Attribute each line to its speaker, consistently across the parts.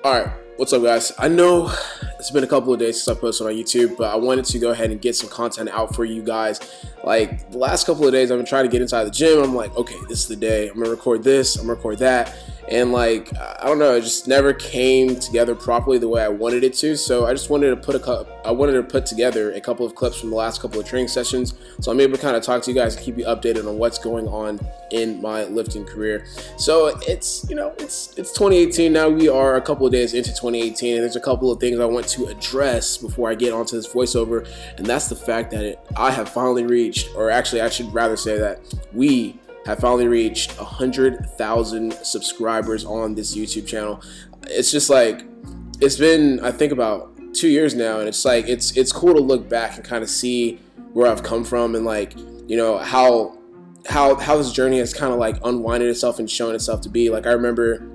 Speaker 1: Alright, what's up guys? I know it's been a couple of days since I posted on YouTube, but I wanted to go ahead and get some content out for you guys. Like, the last couple of days I've been trying to get inside the gym. I'm like, okay, this is the day. I'm gonna record this, I'm gonna record that. And like, I don't know, it just never came together properly the way I wanted it to. So I just wanted to put together a couple of clips from the last couple of training sessions, so I'm able to kind of talk to you guys and keep you updated on what's going on in my lifting career. So it's 2018 now. We are a couple of days into 2018, and there's a couple of things I want to address before I get onto this voiceover, and that's the fact that I have finally reached, or actually I should rather say that we have finally reached 100,000 subscribers on this YouTube channel. It's just like, it's been, I think, about 2 years now, and it's like, it's cool to look back and kind of see where I've come from, and like, you know, how this journey has kind of like unwinded itself and shown itself to be. Like, I remember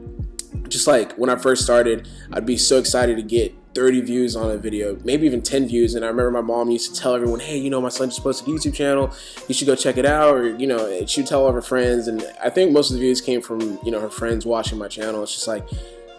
Speaker 1: just like when I first started, I'd be so excited to get 30 views on a video, maybe even 10 views. And I remember my mom used to tell everyone, hey, you know, my son just posted a YouTube channel, you should go check it out. Or, you know, she'd tell all of her friends. And I think most of the views came from, you know, her friends watching my channel. It's just like,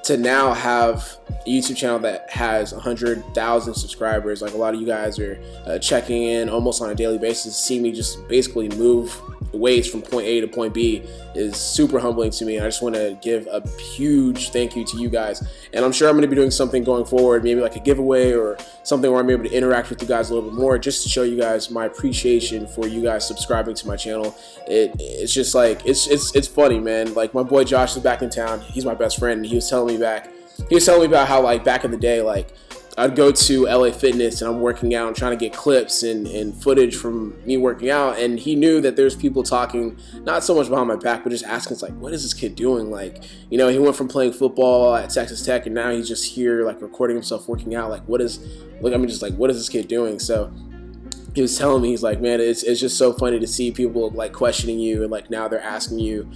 Speaker 1: to now have a YouTube channel that has 100,000 subscribers, like a lot of you guys are checking in almost on a daily basis, see me just basically move weights from point A to point B, is super humbling to me. I just want to give a huge thank you to you guys, and I'm sure I'm going to be doing something going forward, maybe like a giveaway or something where I'm able to interact with you guys a little bit more, just to show you guys my appreciation for you guys subscribing to my channel. It's just like, it's funny, man. Like, my boy Josh is back in town. He's my best friend, and he was telling me about how, like, back in the day, like, I'd go to LA Fitness and I'm working out and trying to get clips and footage from me working out, and he knew that there's people talking not so much behind my back, but just asking, it's like, what is this kid doing? Like, you know, he went from playing football at Texas Tech, and now he's just here, like, recording himself working out. Like, what is this kid doing? So he was telling me, he's like, man, it's just so funny to see people like questioning you, and like now they're asking you,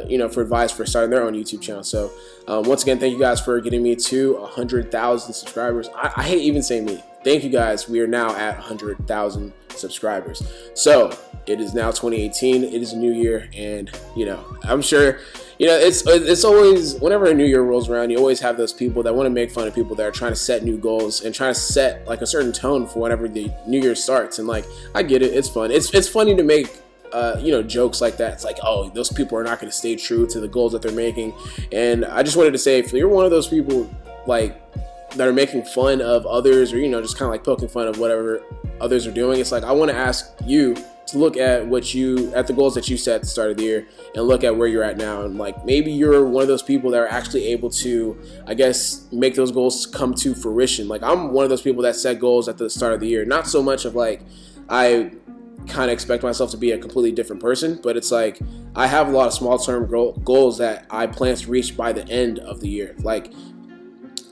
Speaker 1: you know, for advice for starting their own YouTube channel. So once again, thank you guys for getting me to 100,000 subscribers. I hate even saying me. Thank you guys. We are now at 100,000 subscribers. So it is now 2018. It is a new year, and you know, I'm sure, you know, it's always, whenever a new year rolls around, you always have those people that want to make fun of people that are trying to set new goals and trying to set like a certain tone for whenever the new year starts. And like, I get it. It's fun. It's funny to make you know, jokes like that. It's like, oh, those people are not going to stay true to the goals that they're making. And I just wanted to say, if you're one of those people like that are making fun of others, or, you know, just kind of like poking fun of whatever others are doing, it's like, I want to ask you to look at the goals that you set at the start of the year, and look at where you're at now. And like, maybe you're one of those people that are actually able to, I guess, make those goals come to fruition. Like, I'm one of those people that set goals at the start of the year, not so much of like, I kind of expect myself to be a completely different person, but it's like, I have a lot of small term goals that I plan to reach by the end of the year. Like,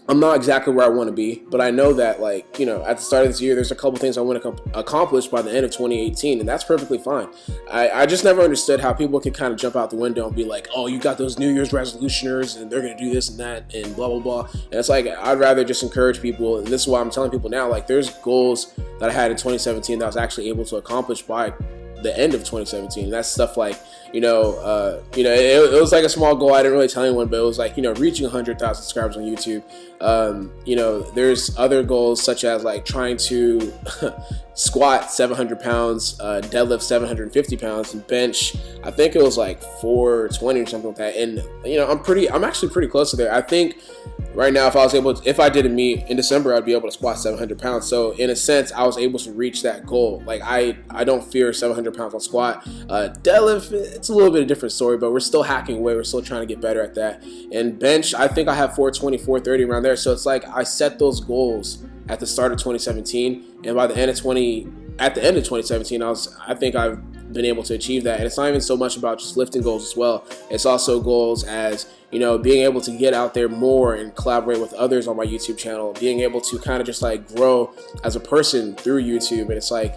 Speaker 1: I'm not exactly where I want to be, but I know that, like, you know, at the start of this year, there's a couple things I want to accomplish by the end of 2018, and that's perfectly fine. I just never understood how people can kind of jump out the window and be like, oh, you got those New Year's resolutioners, and they're going to do this and that, and blah, blah, blah. And it's like, I'd rather just encourage people, and this is why I'm telling people now, like, there's goals that I had in 2017 that I was actually able to accomplish by the end of 2017. That's stuff like, you know, it was like a small goal. I didn't really tell anyone, but it was like, you know, reaching 100,000 subscribers on YouTube. You know, there's other goals such as like trying to squat 700 pounds, deadlift 750 pounds, and bench, I think it was like 420 or something like that. And, you know, I'm actually pretty close to there. I think right now, if I did a meet in December, I'd be able to squat 700 pounds. So in a sense, I was able to reach that goal. Like, I don't fear 700 pounds on squat. Deadlift, it's a little bit of a different story, but we're still hacking away. We're still trying to get better at that. And bench, I think I have 420, 430 around there. So it's like, I set those goals at the start of 2017, and by the end of 2017, I think I've been able to achieve that. And it's not even so much about just lifting goals as well. It's also goals as, you know, being able to get out there more and collaborate with others on my YouTube channel, being able to kind of just like grow as a person through YouTube. And it's like,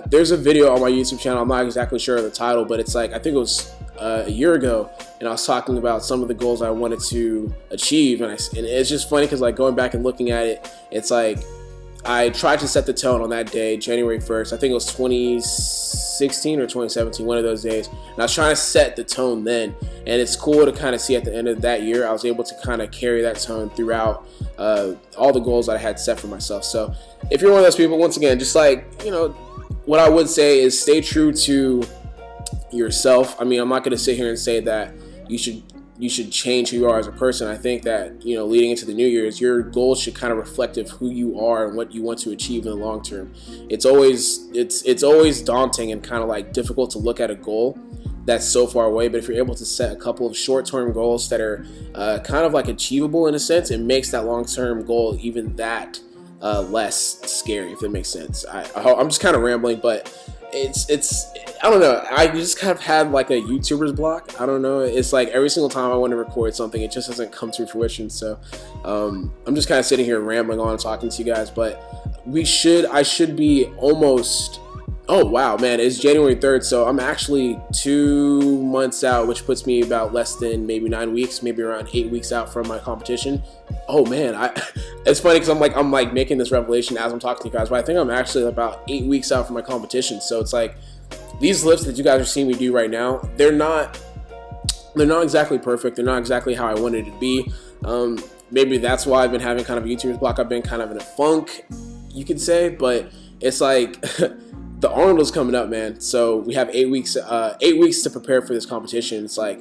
Speaker 1: there's a video on my YouTube channel, I'm not exactly sure of the title, but it's like, I think it was a year ago, and I was talking about some of the goals I wanted to achieve, and it's just funny because, like, going back and looking at it, it's like, I tried to set the tone on that day, January 1st. I think it was 2016 or 2017, one of those days. And I was trying to set the tone then. And it's cool to kind of see at the end of that year, I was able to kind of carry that tone throughout all the goals that I had set for myself. So if you're one of those people, once again, just like, you know, what I would say is stay true to yourself. I mean, I'm not going to sit here and say that you should change who you are as a person. I think that, you know, leading into the new year's, your goals should kind of reflect of who you are and what you want to achieve in the long term. It's always daunting and kind of like difficult to look at a goal that's so far away, but if you're able to set a couple of short-term goals that are kind of like achievable in a sense, it makes that long-term goal even that less scary, if that makes sense. I'm just kind of rambling, but it's I don't know. I just kind of had like a YouTuber's block. I don't know. It's like every single time I want to record something, it just doesn't come to fruition. So I'm just kind of sitting here rambling on and talking to you guys. But I should be almost. Oh wow, man! It's January 3rd, so I'm actually 2 months out, which puts me about less than maybe 9 weeks, maybe around 8 weeks out from my competition. Oh man, it's funny because I'm like making this revelation as I'm talking to you guys, but I think I'm actually about 8 weeks out from my competition. So it's like these lifts that you guys are seeing me do right now, they're not exactly perfect. They're not exactly how I wanted it to be. Maybe that's why I've been having kind of a YouTuber's block. I've been kind of in a funk, you could say, but it's like. The Arnold's coming up, man. So we have 8 weeks to prepare for this competition. It's like,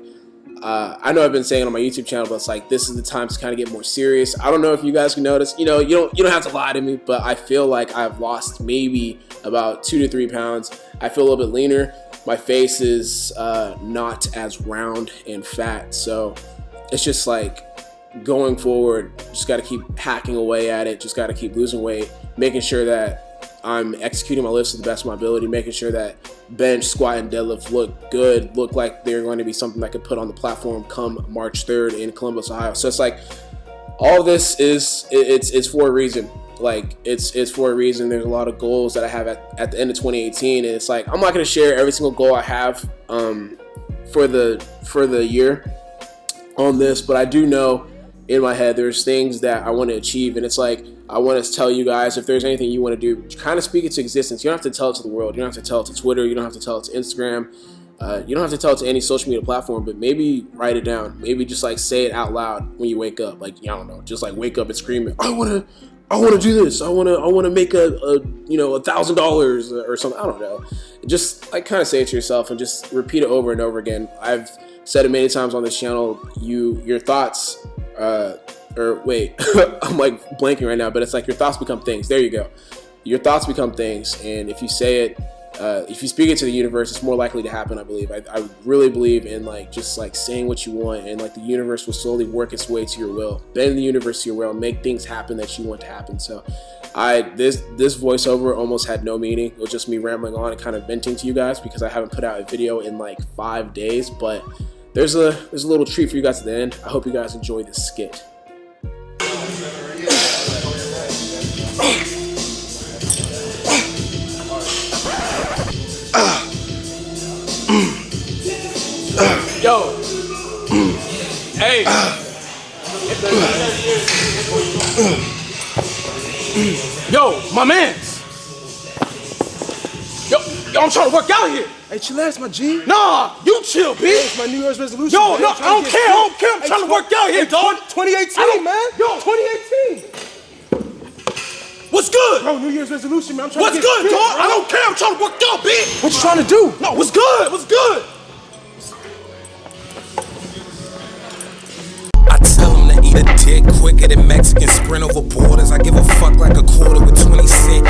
Speaker 1: I know I've been saying it on my YouTube channel, but it's like, this is the time to kind of get more serious. I don't know if you guys can notice, you know, you don't have to lie to me, but I feel like I've lost maybe about 2 to 3 pounds. I feel a little bit leaner. My face is not as round and fat. So it's just like going forward, just got to keep hacking away at it. Just got to keep losing weight, making sure that I'm executing my lifts to the best of my ability, making sure that bench, squat, and deadlift look like they're going to be something I could put on the platform come March 3rd in Columbus, Ohio. So it's like all this it's for a reason. Like it's for a reason. There's a lot of goals that I have at the end of 2018, and it's like I'm not going to share every single goal I have for the year on this, but I do know in my head there's things that I want to achieve, and it's like I want to tell you guys, if there's anything you want to do, kind of speak it to existence. You don't have to tell it to the world. You don't have to tell it to Twitter. You don't have to tell it to Instagram. You don't have to tell it to any social media platform, but maybe write it down. Maybe just like say it out loud when you wake up. Like, I don't know, just like wake up and scream it. I want to do this. I want to make a $1,000 or something. I don't know. Just like kind of say it to yourself and just repeat it over and over again. I've said it many times on this channel. Your thoughts. Or wait, I'm like blanking right now, but it's like your thoughts become things. There you go. Your thoughts become things, and if you say it, if you speak it to the universe, it's more likely to happen. I believe. I really believe in like just like saying what you want, and like the universe will slowly work its way to your will. Bend the universe to your will, make things happen that you want to happen. So, this voiceover almost had no meaning. It was just me rambling on and kind of venting to you guys because I haven't put out a video in like 5 days, but. There's a little treat for you guys at the end. I hope you guys enjoy this skit.
Speaker 2: Yo. Hey. Yo, my mans. Yo, I'm trying to work out here.
Speaker 3: Hey, chillax, my G.
Speaker 2: Nah, you chill, bitch.
Speaker 3: Hey, it's my New Year's resolution.
Speaker 2: Yo,
Speaker 3: man.
Speaker 2: no, I don't care. I'm trying to work out here, dog.
Speaker 3: 2018, man.
Speaker 2: Yo,
Speaker 3: 2018.
Speaker 2: What's good?
Speaker 3: Bro, New Year's resolution, man. I'm trying
Speaker 2: What's
Speaker 3: to get
Speaker 2: good,
Speaker 3: fit,
Speaker 2: dog?
Speaker 3: bro.
Speaker 2: I don't care. I'm trying to work out, bitch.
Speaker 3: What you trying to do?
Speaker 2: No, what's good? What's good?
Speaker 4: I tell them to eat a dick quicker than Mexicans sprint over borders. I give a fuck like a quarter with 20 cents.